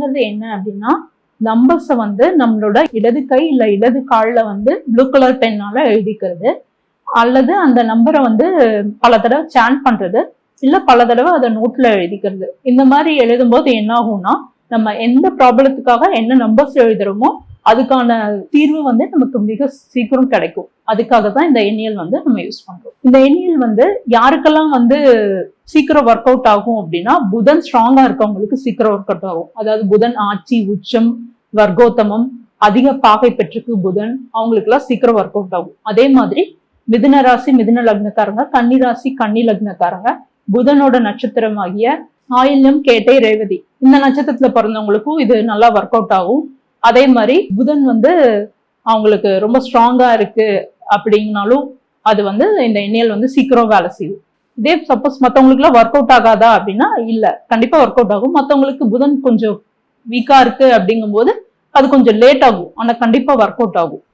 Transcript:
புதன்ங்கிறது என்ன அப்படின்னா நம்பர்ஸை வந்து நம்மளோட இடது கை இல்ல இடது கால்ல வந்து ப்ளூ கலர் பென்னால எழுதிக்கிறது, அல்லது அந்த நம்பரை வந்து பல தடவை சாண்ட் பண்றது, இல்ல பல தடவை அதை நோட்ல எழுதிக்கிறது. இந்த மாதிரி எழுதும் போது என்ன ஆகும்னா நம்ம எந்த ப்ராப்ளத்துக்காக என்ன நம்பர்ஸ் எழுதுறோமோ அதுக்கான தீர்வு வந்து நமக்கு மிக சீக்கிரம் கிடைக்கும். அதுக்காக தான் இந்த எண்ணியல் வந்து நம்ம யூஸ் பண்றோம். இந்த எண்ணியல் வந்து யாருக்கெல்லாம் வந்து சீக்கிரம் ஒர்க் அவுட் ஆகும் அப்படின்னா புதன் ஸ்ட்ராங்கா இருக்கவங்களுக்கு சீக்கிரம் ஒர்க் அவுட் ஆகும். அதாவது புதன் ஆட்சி, உச்சம், வர்க்கோத்தமம், அதிக பாகை பெற்றுக்கு புதன், அவங்களுக்கு எல்லாம் சீக்கிரம் ஒர்க் அவுட் ஆகும். அதே மாதிரி மிதுன ராசி மிதுன லக்னக்காரங்க, கன்னி ராசி கன்னி லக்னக்காரங்க, புதனோட நட்சத்திரம் ஆகிய ஆயில்யம், கேட்டை, ரேவதி இந்த நட்சத்திரத்துல பிறந்தவங்களுக்கும் இது நல்லா ஒர்க் அவுட் ஆகும். அதே மாதிரி புதன் வந்து அவங்களுக்கு ரொம்ப ஸ்ட்ராங்கா இருக்கு அப்படிங்கனாலும் அது வந்து இந்த எண்ணியல் வந்து சீக்கிரம் வேலை செய்யும். இதே சப்போஸ் மற்றவங்களுக்கு எல்லாம் ஒர்க் அவுட் ஆகாதா அப்படின்னா இல்ல, கண்டிப்பா ஒர்க் அவுட் ஆகும். மற்றவங்களுக்கு புதன் கொஞ்சம் வீக்கா இருக்கு அப்படிங்கும் போது அது கொஞ்சம் லேட் ஆகும், ஆனா கண்டிப்பா ஒர்க் அவுட் ஆகும்.